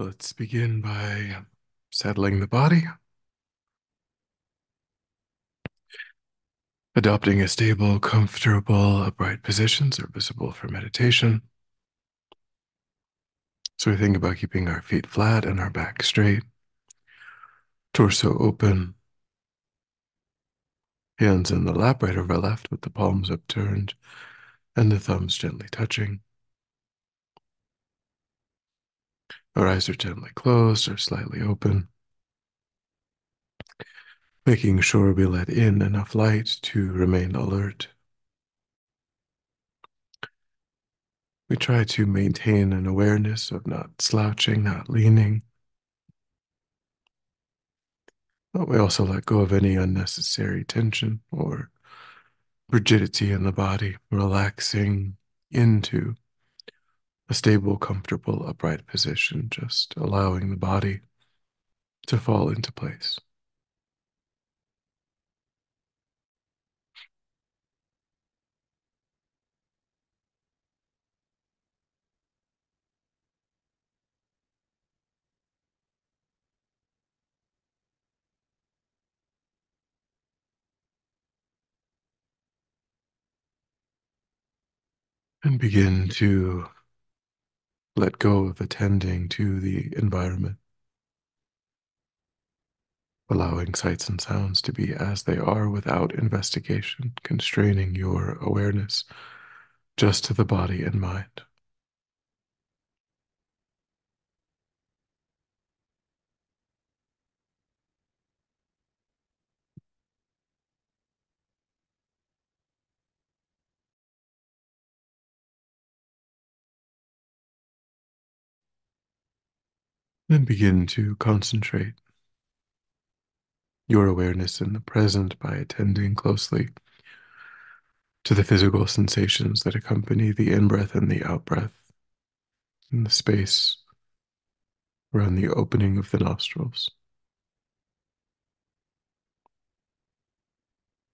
Let's begin by settling the body, adopting a stable, comfortable, upright position serviceable for meditation. So we think about keeping our feet flat and our back straight, torso open, hands in the lap, right over left, with the palms upturned and the thumbs gently touching. Our eyes are gently closed or slightly open, making sure we let in enough light to remain alert. We try to maintain an awareness of not slouching, not leaning. But we also let go of any unnecessary tension or rigidity in the body, relaxing into a stable, comfortable, upright position, just allowing the body to fall into place. And begin to let go of attending to the environment, allowing sights and sounds to be as they are without investigation, constraining your awareness just to the body and mind. Then begin to concentrate your awareness in the present by attending closely to the physical sensations that accompany the in-breath and the out-breath in the space around the opening of the nostrils,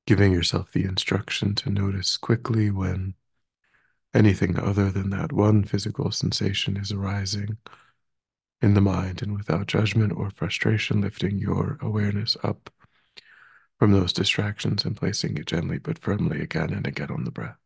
giving yourself the instruction to notice quickly when anything other than that one physical sensation is arising in the mind, and without judgment or frustration, lifting your awareness up from those distractions and placing it gently but firmly again and again on the breath.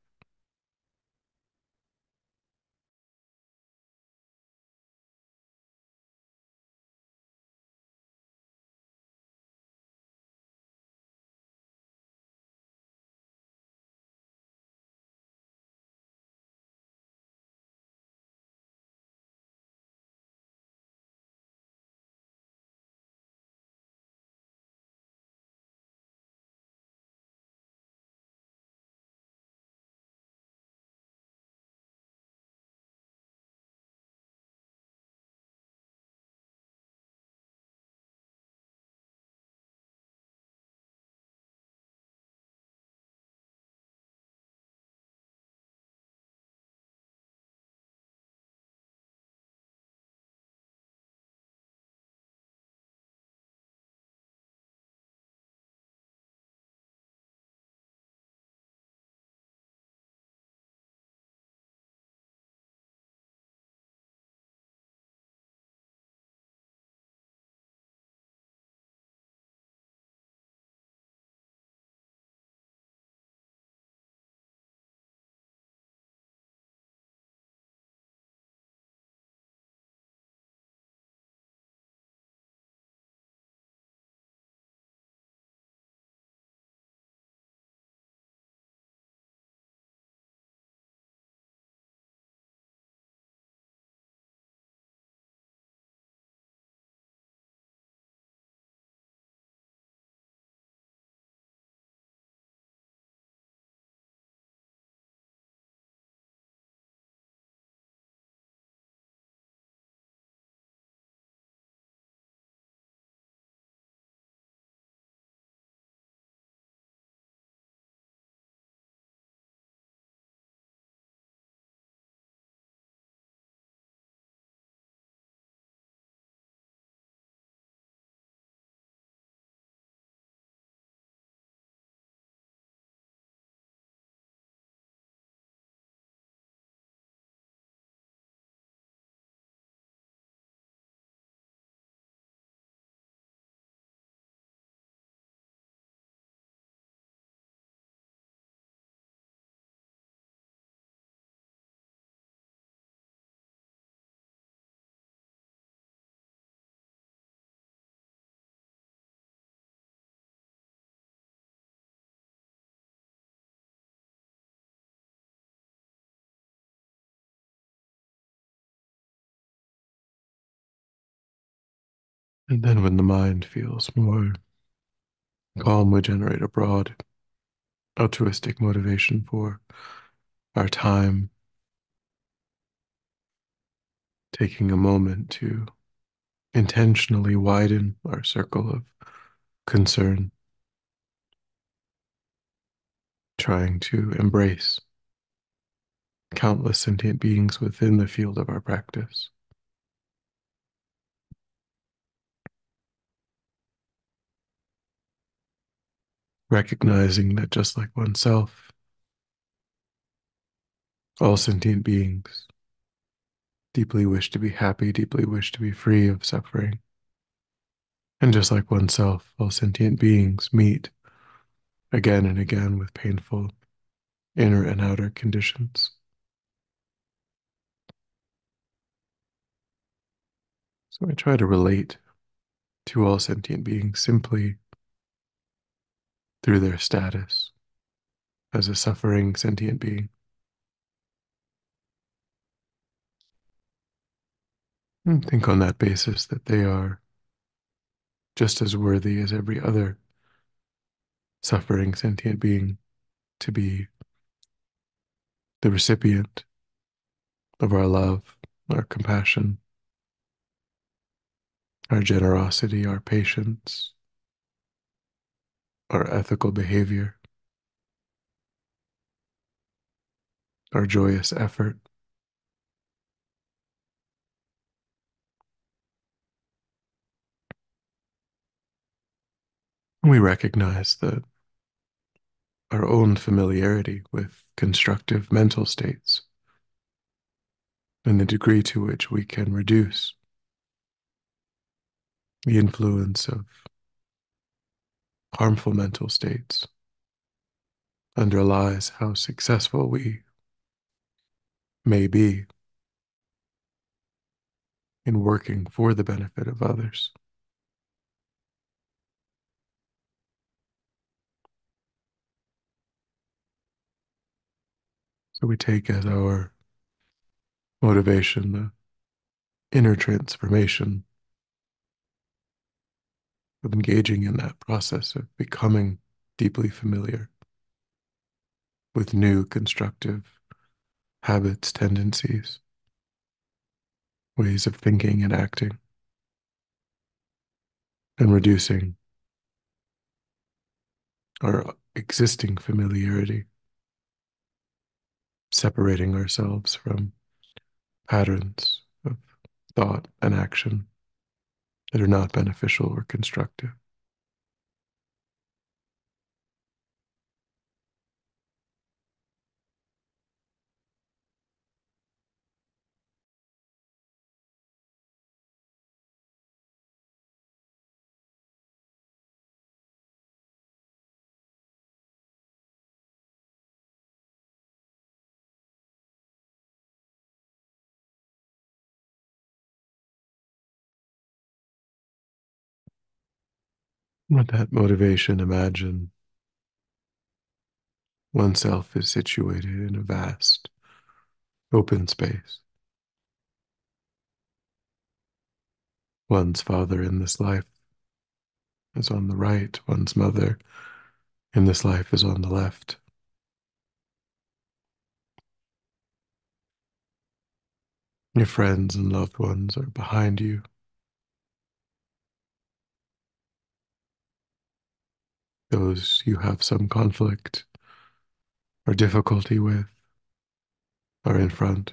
And then when the mind feels more calm, we generate a broad altruistic motivation for our time, taking a moment to intentionally widen our circle of concern, trying to embrace countless sentient beings within the field of our practice, recognizing that just like oneself, all sentient beings deeply wish to be happy, deeply wish to be free of suffering. And just like oneself, all sentient beings meet again and again with painful inner and outer conditions. So I try to relate to all sentient beings simply through their status as a suffering sentient being, and think on that basis that they are just as worthy as every other suffering sentient being to be the recipient of our love, our compassion, our generosity, our patience, our ethical behavior, our joyous effort. We recognize that our own familiarity with constructive mental states and the degree to which we can reduce the influence of harmful mental states underlies how successful we may be in working for the benefit of others. So we take as our motivation the inner transformation of engaging in that process of becoming deeply familiar with new constructive habits, tendencies, ways of thinking and acting, and reducing our existing familiarity, separating ourselves from patterns of thought and action that are not beneficial or constructive. With that motivation, imagine oneself is situated in a vast open space. One's father in this life is on the right, one's mother in this life is on the left. Your friends and loved ones are behind you. Those you have some conflict or difficulty with are in front.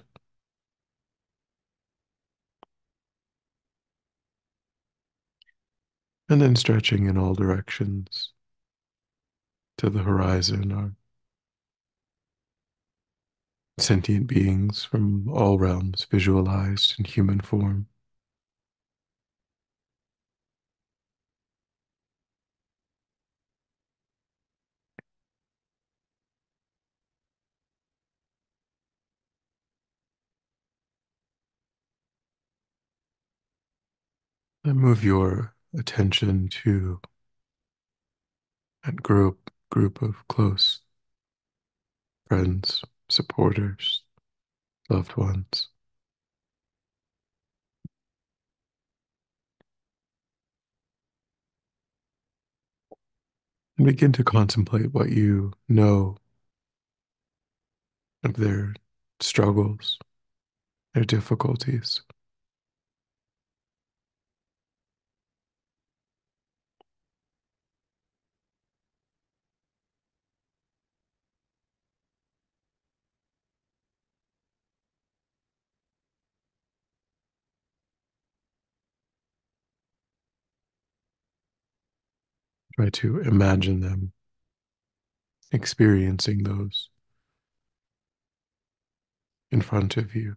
And then stretching in all directions to the horizon are sentient beings from all realms visualized in human form. And move your attention to that group of close friends, supporters, loved ones. And begin to contemplate what you know of their struggles, their difficulties. Try to imagine them experiencing those in front of you.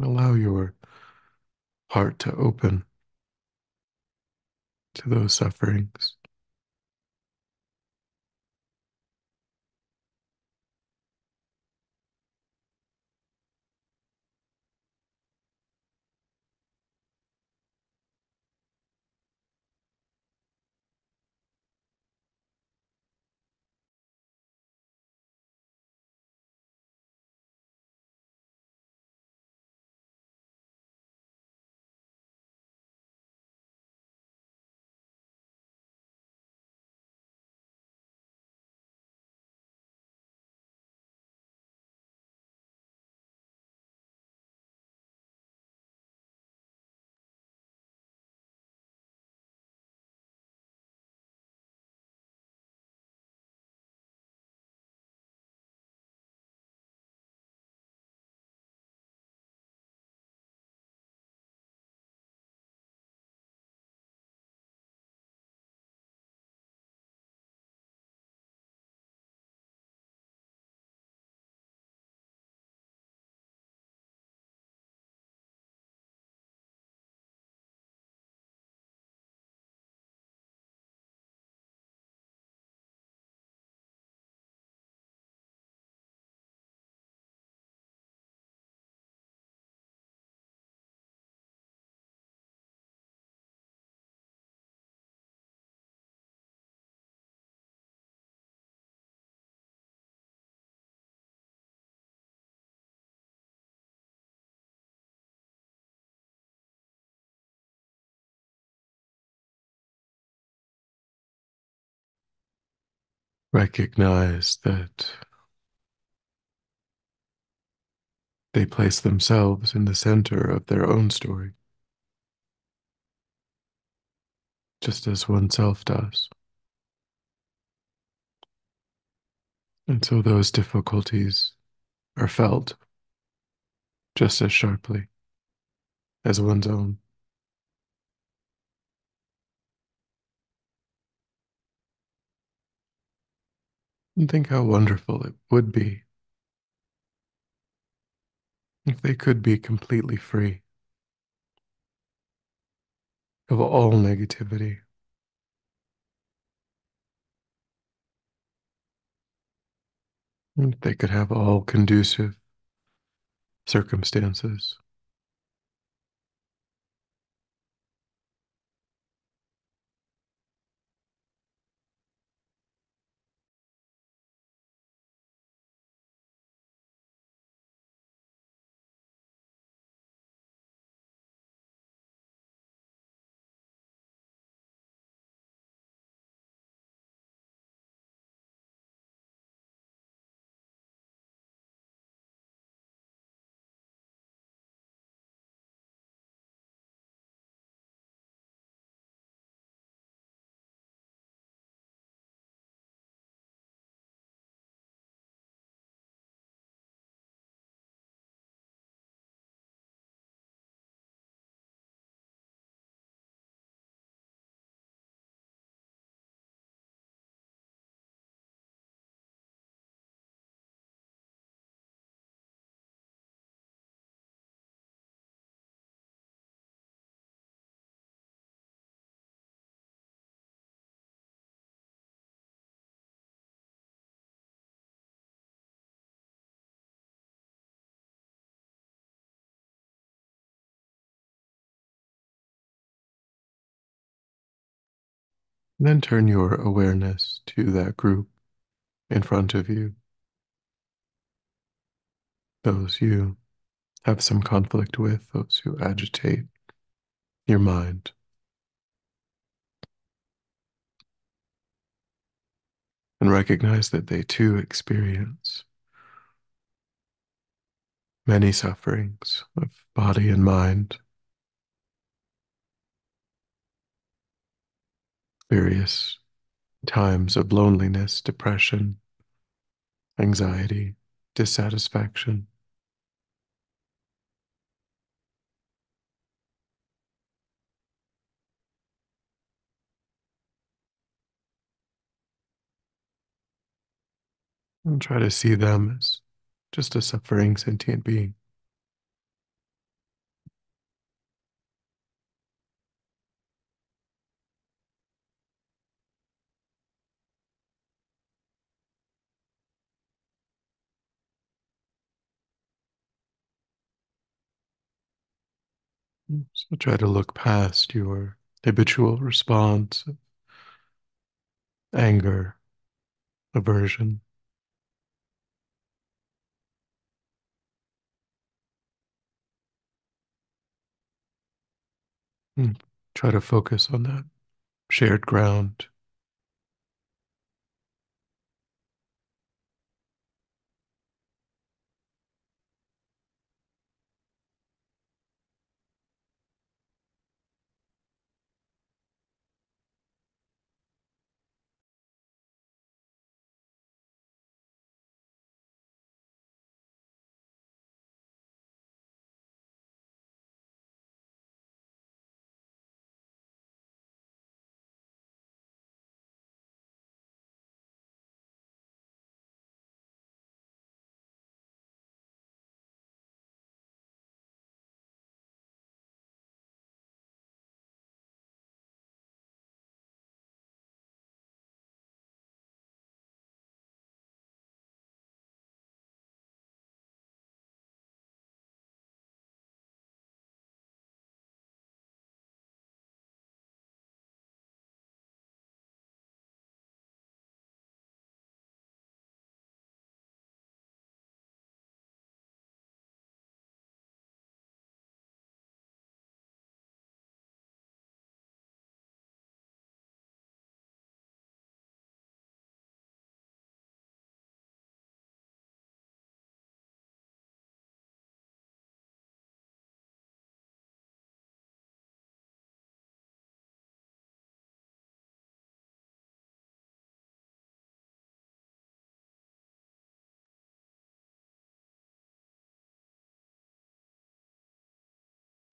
Allow your heart to open to those sufferings. Recognize that they place themselves in the center of their own story, just as oneself does. And so those difficulties are felt just as sharply as one's own. And think how wonderful it would be if they could be completely free of all negativity. And they could have all conducive circumstances. Then turn your awareness to that group in front of you, those you have some conflict with, those who agitate your mind. and recognize that they too experience many sufferings of body and mind, various times of loneliness, depression, anxiety, dissatisfaction, and try to see them as just a suffering sentient being. So try to look past your habitual response of anger, aversion, and try to focus on that shared ground,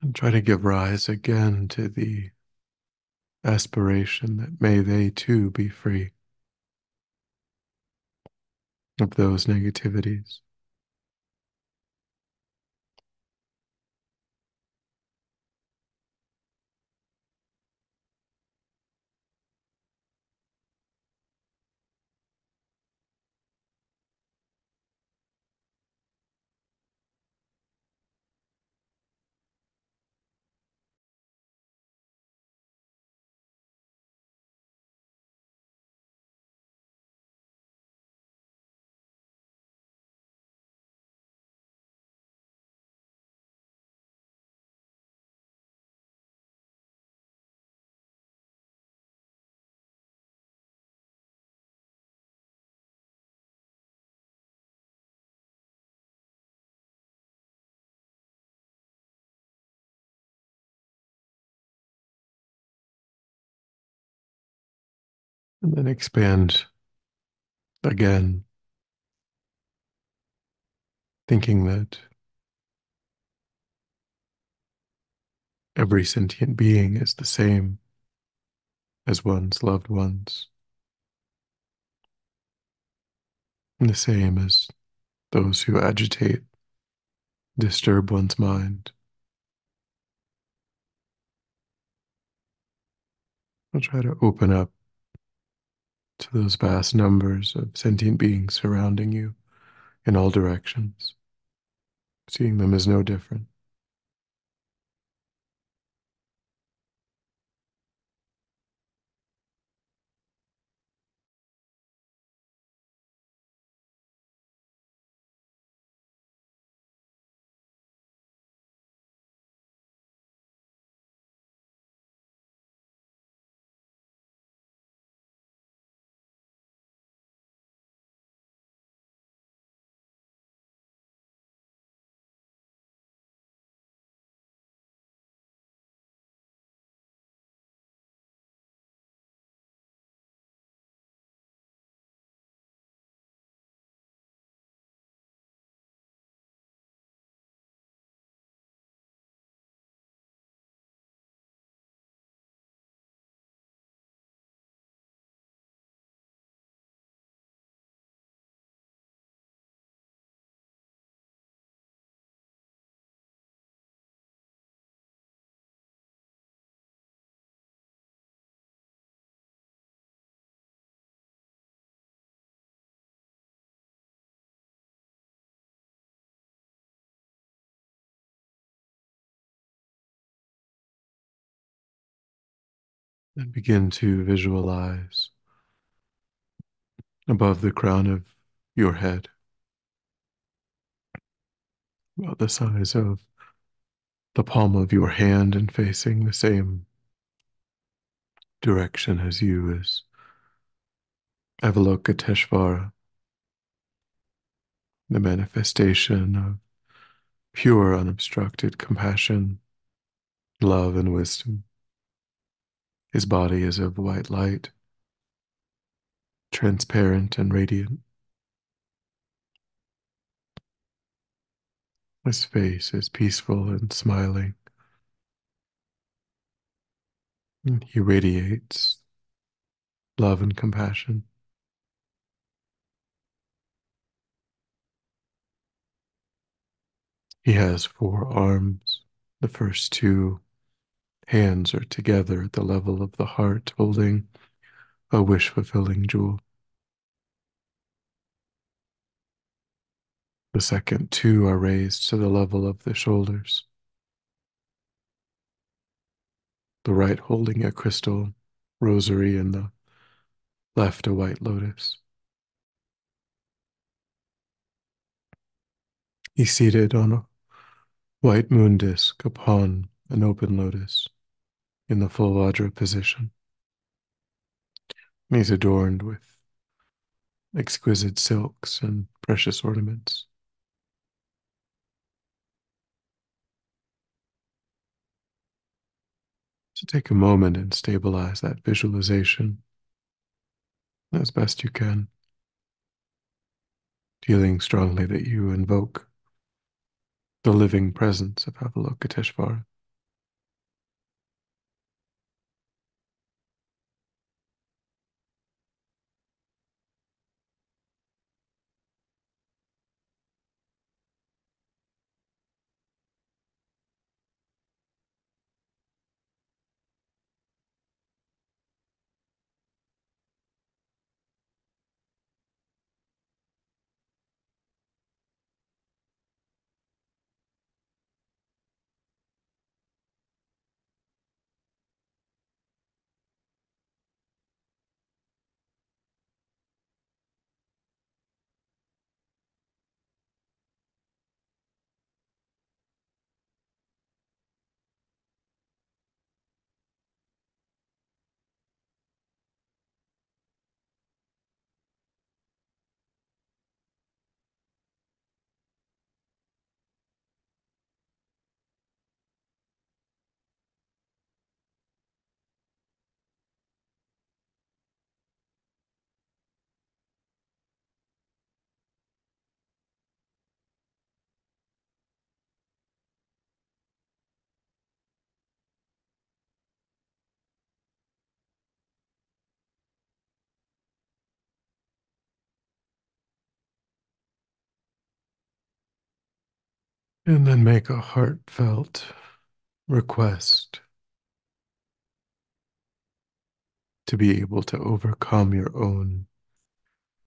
and try to give rise again to the aspiration that may they too be free of those negativities. And then expand again, thinking that every sentient being is the same as one's loved ones, and the same as those who agitate, disturb one's mind. I'll try to open up to those vast numbers of sentient beings surrounding you in all directions, seeing them as no different. And begin to visualize above the crown of your head, about the size of the palm of your hand and facing the same direction as you, is Avalokiteshvara, the manifestation of pure, unobstructed compassion, love, and wisdom. His body is of white light, transparent and radiant. His face is peaceful and smiling. And he radiates love and compassion. He has 4 arms. The first 2 hands are together at the level of the heart, holding a wish-fulfilling jewel. The second 2 are raised to the level of the shoulders, the right holding a crystal rosary and the left a white lotus. He's seated on a white moon disk upon an open lotus in the full Vajra position. He's adorned with exquisite silks and precious ornaments. So take a moment and stabilize that visualization as best you can, feeling strongly that you invoke the living presence of Avalokiteshvara. And then make a heartfelt request to be able to overcome your own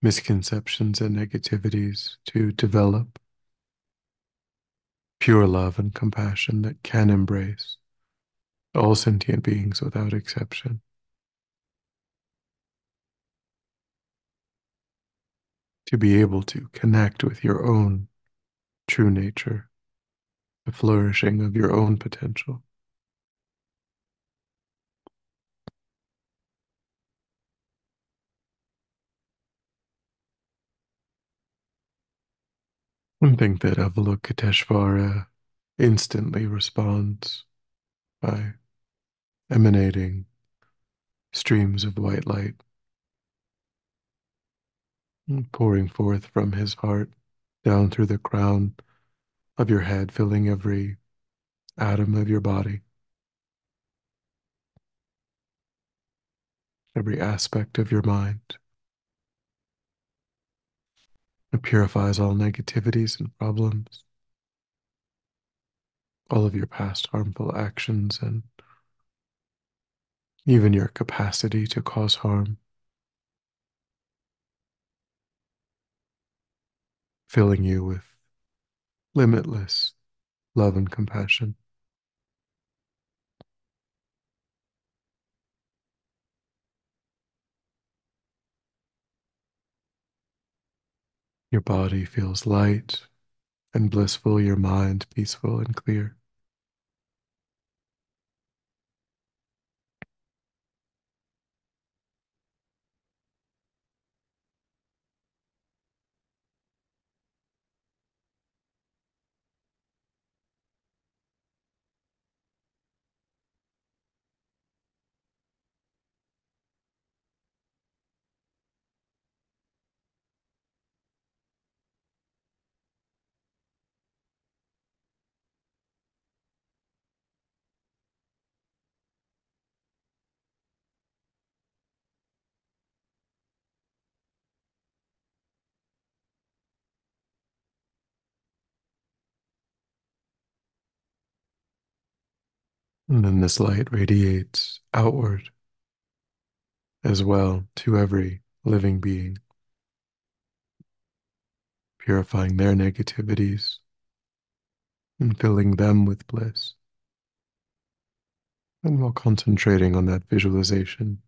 misconceptions and negativities, to develop pure love and compassion that can embrace all sentient beings without exception, to be able to connect with your own true nature, the flourishing of your own potential, and think that Avalokiteshvara instantly responds by emanating streams of white light, pouring forth from his heart down through the crown of your head, filling every atom of your body, every aspect of your mind. It purifies all negativities and problems, all of your past harmful actions, and even your capacity to cause harm, filling you with limitless love and compassion. Your body feels light and blissful, your mind peaceful and clear. And then this light radiates outward as well to every living being, purifying their negativities and filling them with bliss. And while concentrating on that visualization,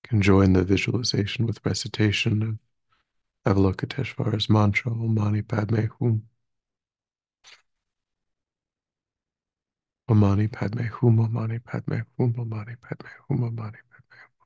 can join the visualization with recitation of Avalokiteshvara's mantra, Om Mani Padme Hum. Om Mani Padme Hum, Om Mani Padme Hum, Om Mani Padme Hum, Om Mani Padme Hum.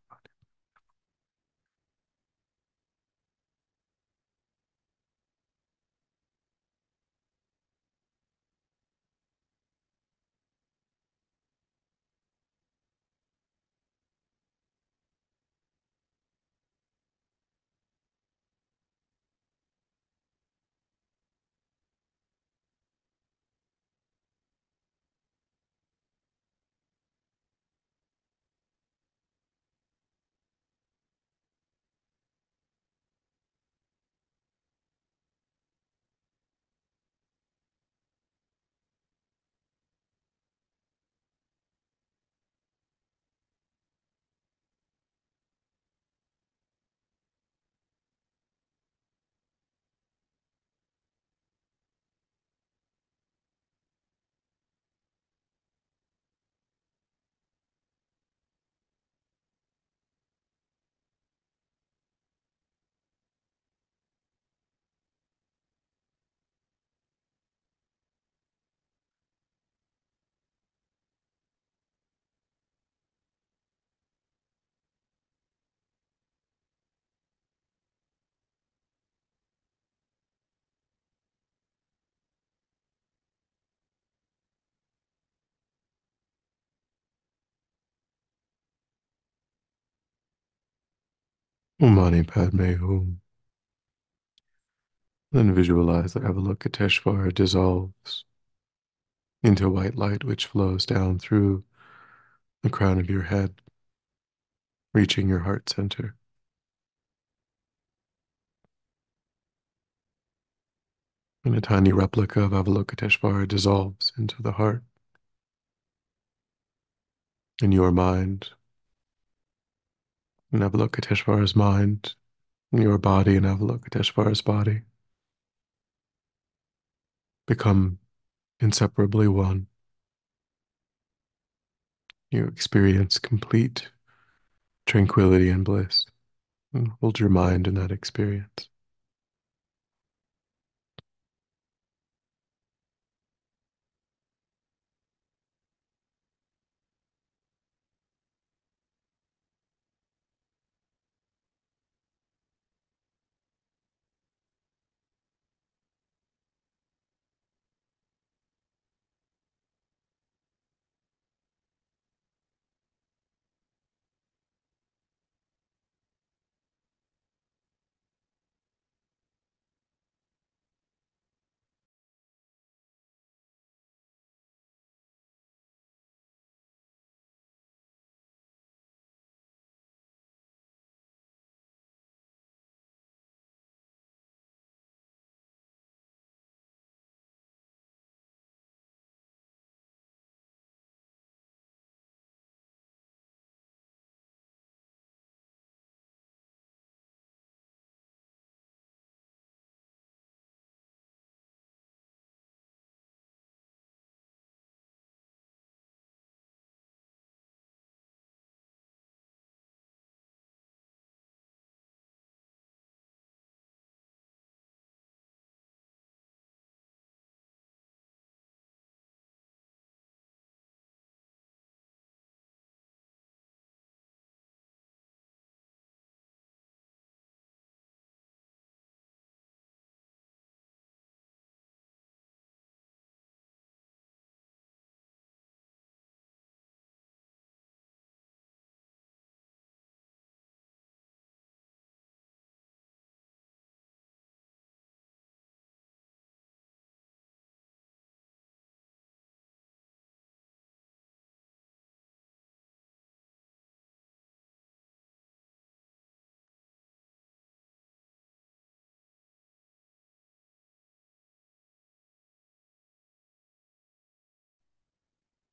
Om Mani Padme Hum. Then visualize that Avalokiteshvara dissolves into white light which flows down through the crown of your head, reaching your heart center. And a tiny replica of Avalokiteshvara dissolves into the heart. In your mind, in Avalokiteshvara's mind, in your body, in Avalokiteshvara's body, become inseparably one. You experience complete tranquility and bliss. And hold your mind in that experience.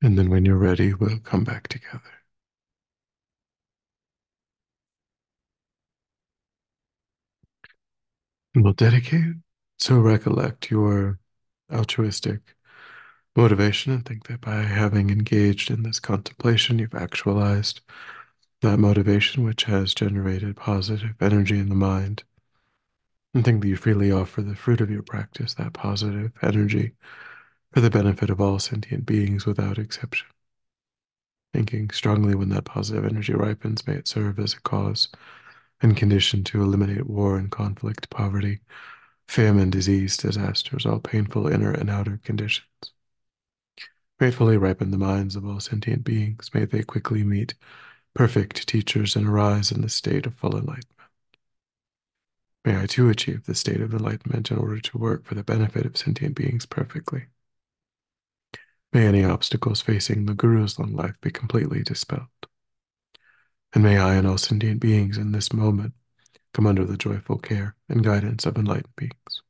And then when you're ready, we'll come back together. And we'll dedicate. So recollect your altruistic motivation and think that by having engaged in this contemplation, you've actualized that motivation which has generated positive energy in the mind. And think that you freely offer the fruit of your practice, that positive energy, for the benefit of all sentient beings without exception. Thinking strongly when that positive energy ripens, may it serve as a cause and condition to eliminate war and conflict, poverty, famine, disease, disasters, all painful inner and outer conditions. May it fully ripen the minds of all sentient beings. May they quickly meet perfect teachers and arise in the state of full enlightenment. May I too achieve the state of enlightenment in order to work for the benefit of sentient beings perfectly. May any obstacles facing the Guru's long life be completely dispelled. And may I and all sentient beings in this moment come under the joyful care and guidance of enlightened beings.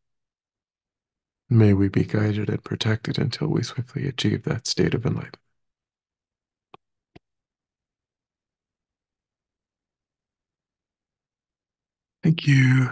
May we be guided and protected until we swiftly achieve that state of enlightenment. Thank you.